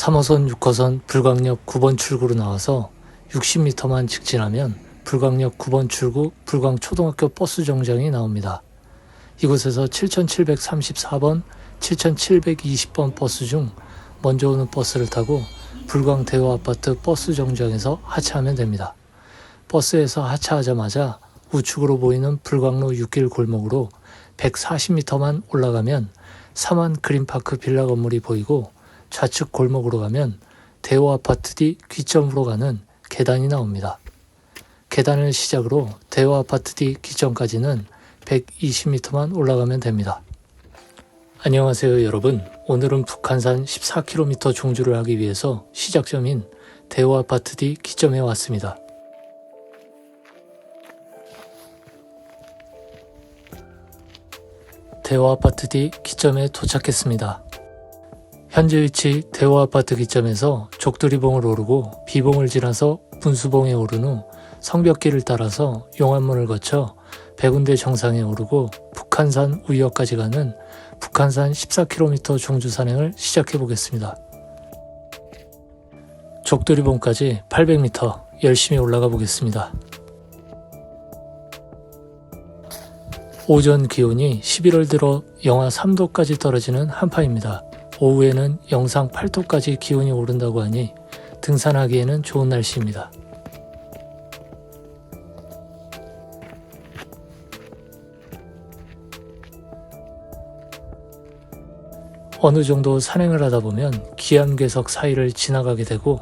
3호선 6호선 불광역 9번 출구로 나와서 60m만 직진하면 불광역 9번 출구 불광초등학교 버스 정장이 나옵니다. 이곳에서 7734번, 7720번 버스 중 먼저 오는 버스를 타고 불광 대호아파트 버스 정장에서 하차하면 됩니다. 버스에서 하차하자마자 우측으로 보이는 불광로 6길 골목으로 140m만 올라가면 삼한 그린파크 빌라 건물이 보이고 좌측 골목으로 가면 대호아파트 뒤 귀점으로 가는 계단이 나옵니다. 계단을 시작으로 대호아파트 뒤 귀점까지는 120m만 올라가면 됩니다. 안녕하세요 여러분. 오늘은 북한산 14km 종주를 하기 위해서 시작점인 대호아파트 뒤 귀점에 왔습니다. 대호아파트 뒤 귀점에 도착했습니다. 현재 위치 대호아파트 귀점에서 족두리봉을 오르고 비봉을 지나서 분수봉에 오른 후 성벽길을 따라서 용안문을 거쳐 백운대 정상에 오르고 북한산 우이역까지 가는 북한산 14km 종주 산행을 시작해 보겠습니다. 족두리봉까지 800m 열심히 올라가 보겠습니다. 오전 기온이 11월 들어 영하 3도까지 떨어지는 한파입니다. 오후에는 영상 8도까지 기온이 오른다고 하니 등산하기에는 좋은 날씨입니다. 어느 정도 산행을 하다 보면 기암괴석 사이를 지나가게 되고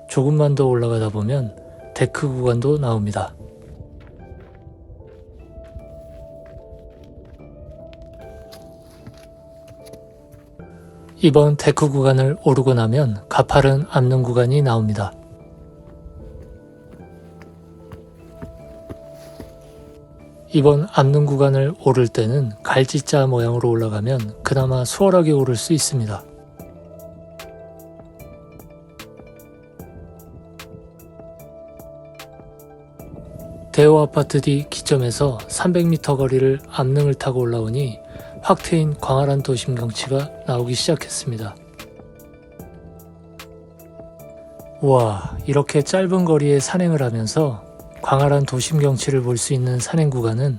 조금만 더 올라가다 보면 데크 구간도 나옵니다. 이번 데크 구간을 오르고 나면 가파른 암릉 구간이 나옵니다. 이번 암릉 구간을 오를 때는 갈지자 모양으로 올라가면 그나마 수월하게 오를 수 있습니다. 대호아파트 뒤 기점에서 300m 거리를 암릉을 타고 올라오니 확 트인 광활한 도심 경치가 나오기 시작했습니다. 우와, 이렇게 짧은 거리에 산행을 하면서 광활한 도심 경치를 볼 수 있는 산행 구간은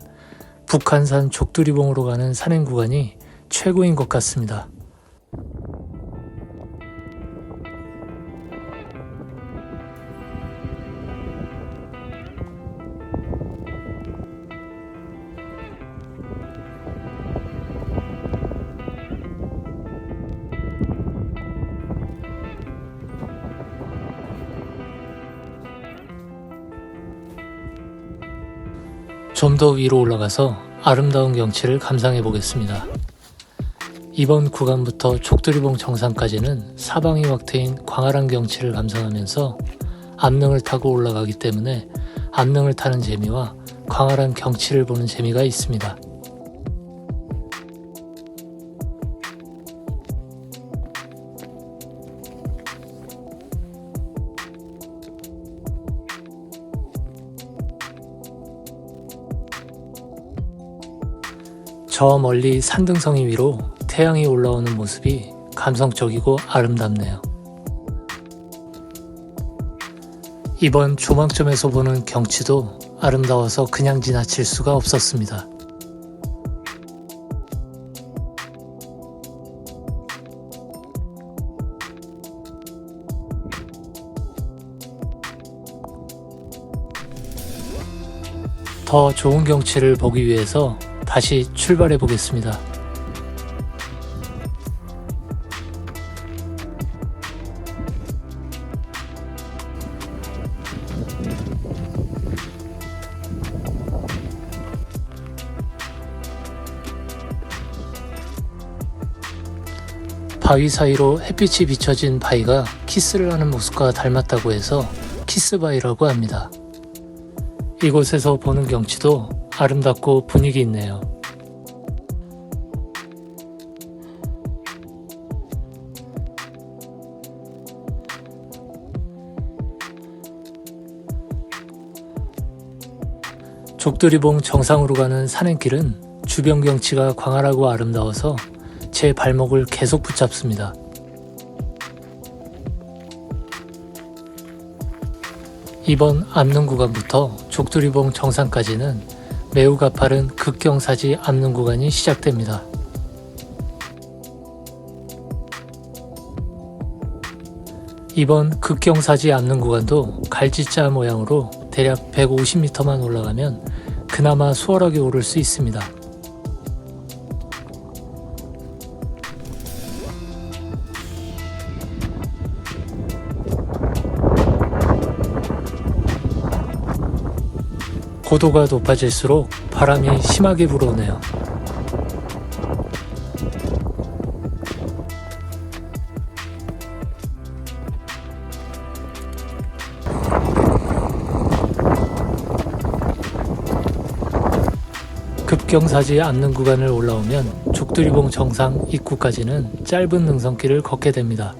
북한산 족두리봉으로 가는 산행 구간이 최고인 것 같습니다. 좀 더 위로 올라가서 아름다운 경치를 감상해 보겠습니다. 이번 구간부터 족두리봉 정상까지는 사방이 확 트인 광활한 경치를 감상하면서 암릉을 타고 올라가기 때문에 암릉을 타는 재미와 광활한 경치를 보는 재미가 있습니다. 저 멀리 산등성이 위로 태양이 올라오는 모습이 감성적이고 아름답네요. 이번 조망점에서 보는 경치도 아름다워서 그냥 지나칠 수가 없었습니다. 더 좋은 경치를 보기 위해서 다시 출발해 보겠습니다. 바위 사이로 햇빛이 비춰진 바위가 키스를 하는 모습과 닮았다고 해서 키스바위라고 합니다. 이곳에서 보는 경치도 아름답고 분위기 있네요. 족두리봉 정상으로 가는 산행길은 주변 경치가 광활하고 아름다워서 제 발목을 계속 붙잡습니다. 이번 암릉 구간부터 족두리봉 정상까지는 매우 가파른 극경사지 암릉 구간이 시작됩니다. 이번 극경사지 암릉 구간도 갈지자 모양으로 대략 150m만 올라가면 그나마 수월하게 오를 수 있습니다. 고도가 높아질수록 바람이 심하게 불어오네요. 급경사지 암릉 구간을 올라오면 족두리봉 정상 입구까지는 짧은 능선길을 걷게 됩니다.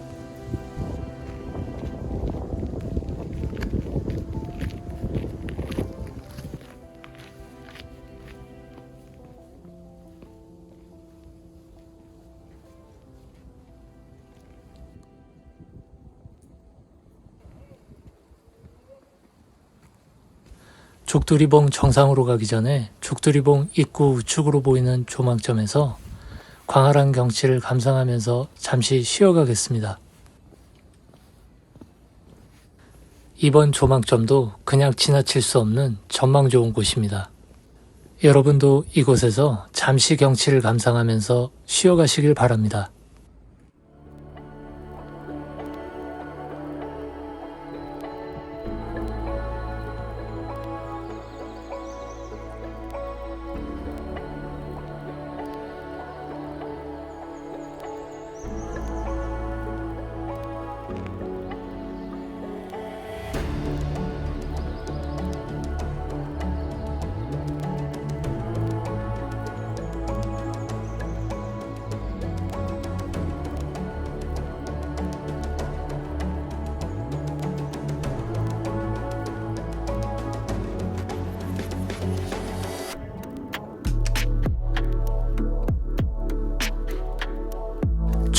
족두리봉 정상으로 가기 전에 족두리봉 입구 우측으로 보이는 조망점에서 광활한 경치를 감상하면서 잠시 쉬어가겠습니다. 이번 조망점도 그냥 지나칠 수 없는 전망 좋은 곳입니다. 여러분도 이곳에서 잠시 경치를 감상하면서 쉬어가시길 바랍니다.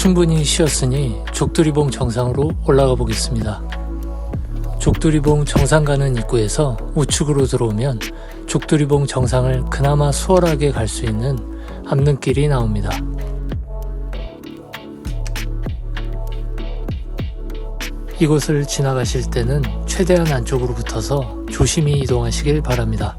충분히 쉬었으니 족두리봉 정상으로 올라가 보겠습니다. 족두리봉 정상 가는 입구에서 우측으로 들어오면 족두리봉 정상을 그나마 수월하게 갈 수 있는 암릉길이 나옵니다. 이곳을 지나가실 때는 최대한 안쪽으로 붙어서 조심히 이동하시길 바랍니다.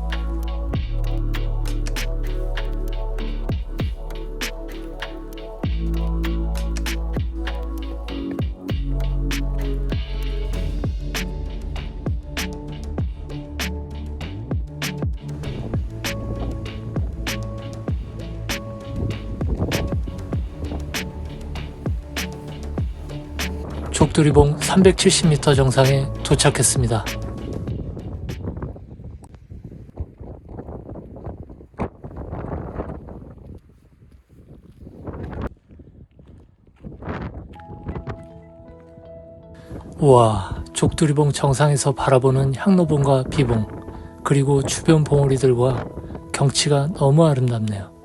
족두리봉 370m 정상에 도착했습니다. 우와, 족두리봉 정상에서 바라보는 향로봉과 비봉, 그리고 주변 봉우리들과 경치가 너무 아름답네요.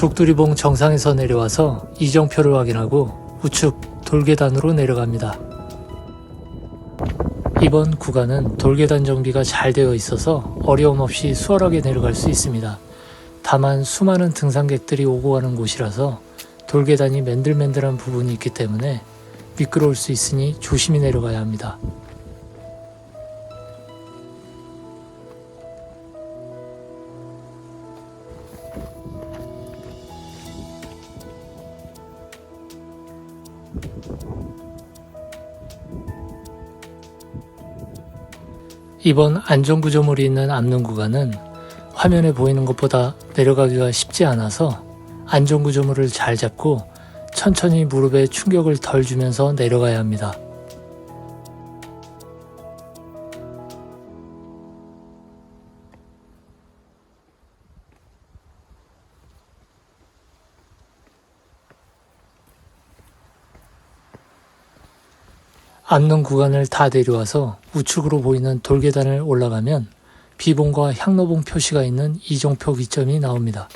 족두리봉 정상에서 내려와서 이정표를 확인하고 우측 돌계단으로 내려갑니다. 이번 구간은 돌계단 정비가 잘 되어 있어서 어려움 없이 수월하게 내려갈 수 있습니다. 다만 수많은 등산객들이 오고 가는 곳이라서 돌계단이 맨들맨들한 부분이 있기 때문에 미끄러울 수 있으니 조심히 내려가야 합니다. 이번 안전구조물이 있는 암릉 구간은 화면에 보이는 것보다 내려가기가 쉽지 않아서 안전구조물을 잘 잡고 천천히 무릎에 충격을 덜 주면서 내려가야 합니다. 앉는 구간을 다 내려와서 우측으로 보이는 돌계단을 올라가면 비봉과 향로봉 표시가 있는 이정표 기점이 나옵니다.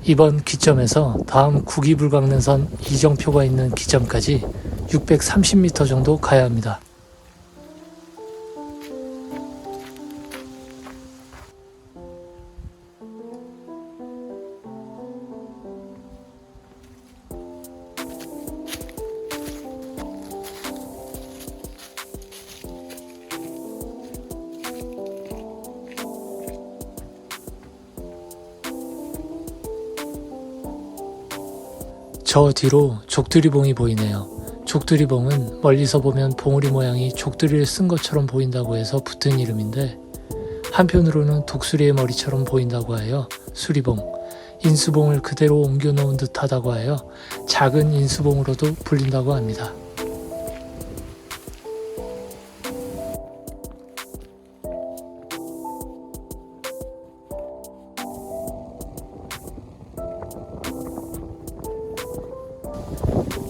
이번 기점에서 다음 구기불광능선 이정표가 있는 기점까지 630m 정도 가야 합니다. 저 뒤로 족두리봉이 보이네요. 족두리봉은 멀리서 보면 봉우리 모양이 족두리를 쓴 것처럼 보인다고 해서 붙은 이름인데, 한편으로는 독수리의 머리처럼 보인다고 하여 수리봉, 인수봉을 그대로 옮겨 놓은 듯하다고 하여 작은 인수봉으로도 불린다고 합니다.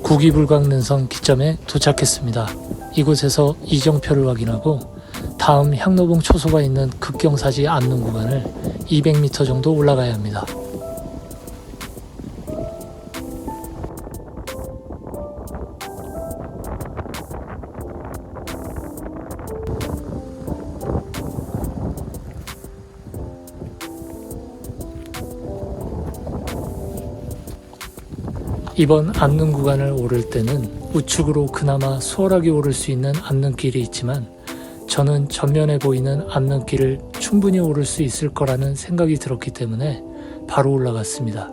구기불광능선 기점에 도착했습니다. 이곳에서 이정표를 확인하고 다음 향로봉 초소가 있는 극경사지 앉는 구간을 200m 정도 올라가야 합니다. 이번 앉는 구간을 오를 때는 우측으로 그나마 수월하게 오를 수 있는 앉는길이 있지만, 저는 전면에 보이는 앉는길을 충분히 오를 수 있을 거라는 생각이 들었기 때문에 바로 올라갔습니다.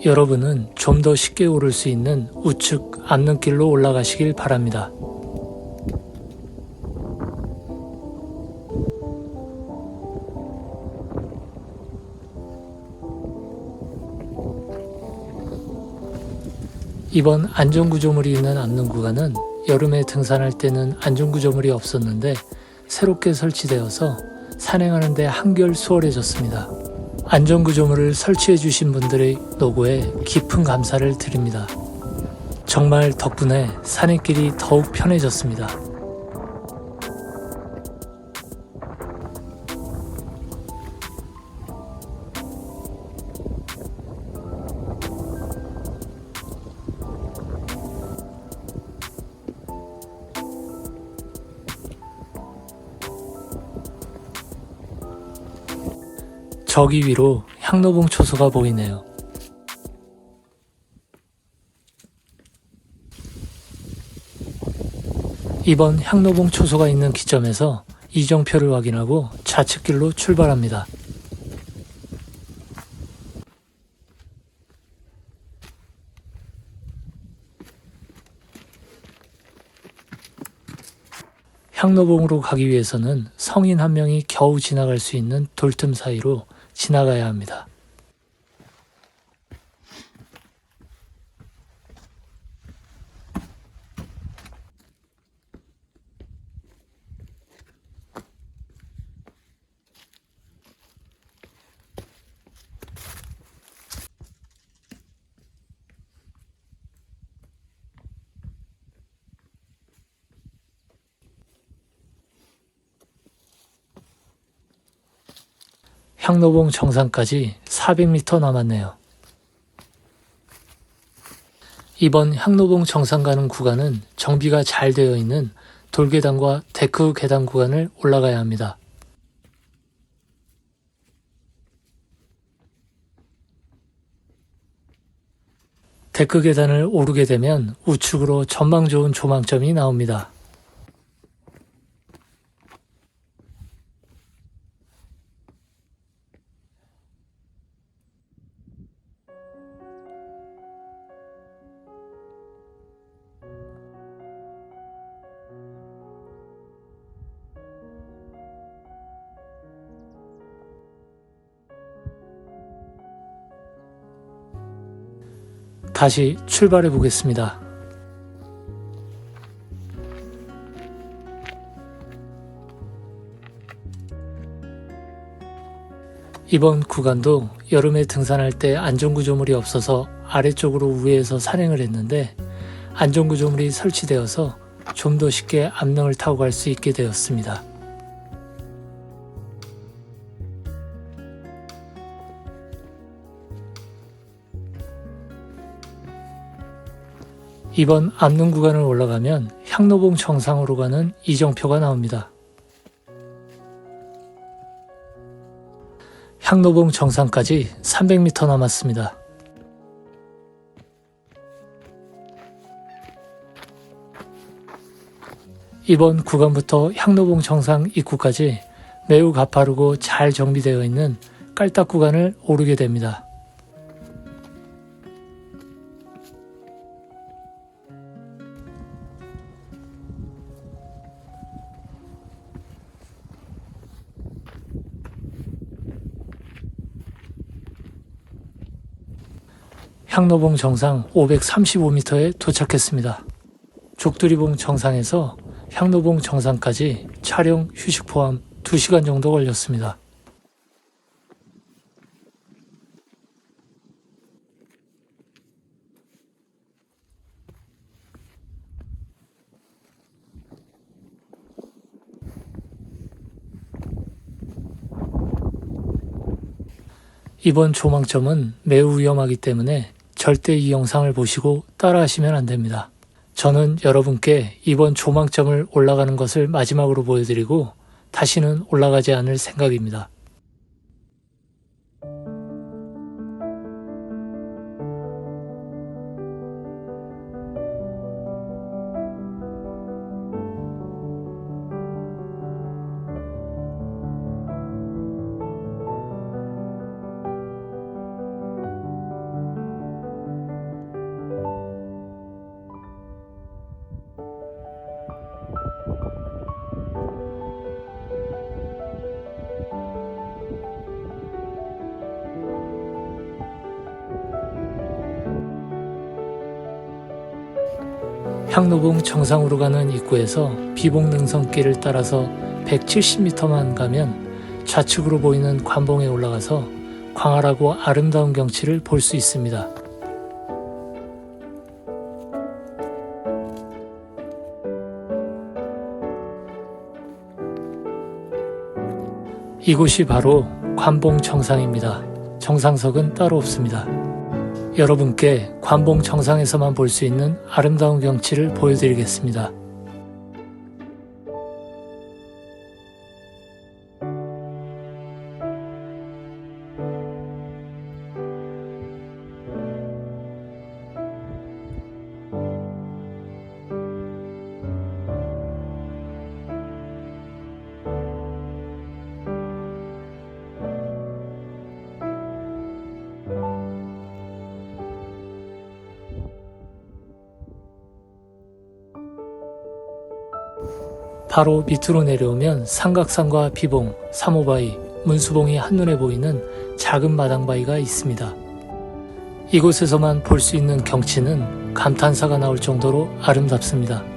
여러분은 좀 더 쉽게 오를 수 있는 우측 앉는길로 올라가시길 바랍니다. 이번 안전구조물이 있는 앉는 구간은 여름에 등산할 때는 안전구조물이 없었는데 새롭게 설치되어서 산행하는 데 한결 수월해졌습니다. 안전구조물을 설치해 주신 분들의 노고에 깊은 감사를 드립니다. 정말 덕분에 산행길이 더욱 편해졌습니다. 저기 위로 향로봉 초소가 보이네요. 이번 향로봉 초소가 있는 기점에서 이정표를 확인하고 좌측길로 출발합니다. 향로봉으로 가기 위해서는 성인 한 명이 겨우 지나갈 수 있는 돌틈 사이로 지나가야 합니다. 향로봉 정상까지 400m 남았네요. 이번 향로봉 정상 가는 구간은 정비가 잘 되어 있는 돌계단과 데크 계단 구간을 올라가야 합니다. 데크 계단을 오르게 되면 우측으로 전망 좋은 조망점이 나옵니다. 다시 출발해 보겠습니다. 이번 구간도 여름에 등산할 때 안전구조물이 없어서 아래쪽으로 우회해서 산행을 했는데 안전구조물이 설치되어서 좀 더 쉽게 암릉을 타고 갈 수 있게 되었습니다. 이번 암릉 구간을 올라가면 향로봉 정상으로 가는 이정표가 나옵니다. 향로봉 정상까지 300m 남았습니다. 이번 구간부터 향로봉 정상 입구까지 매우 가파르고 잘 정비되어 있는 깔딱 구간을 오르게 됩니다. 향로봉 정상 535m에 도착했습니다. 족두리봉 정상에서 향로봉 정상까지 촬영, 휴식 포함 2시간 정도 걸렸습니다. 이번 조망점은 매우 위험하기 때문에 절대 이 영상을 보시고 따라하시면 안 됩니다. 저는 여러분께 이번 조망점을 올라가는 것을 마지막으로 보여드리고 다시는 올라가지 않을 생각입니다. 향로봉 정상으로 가는 입구에서 비봉능선길을 따라서 170m만 가면 좌측으로 보이는 관봉에 올라가서 광활하고 아름다운 경치를 볼 수 있습니다. 이곳이 바로 관봉 정상입니다. 정상석은 따로 없습니다. 여러분께 관봉 정상에서만 볼 수 있는 아름다운 경치를 보여드리겠습니다. 바로 밑으로 내려오면 삼각산과 비봉, 삼호바위, 문수봉이 한눈에 보이는 작은 마당바위가 있습니다. 이곳에서만 볼 수 있는 경치는 감탄사가 나올 정도로 아름답습니다.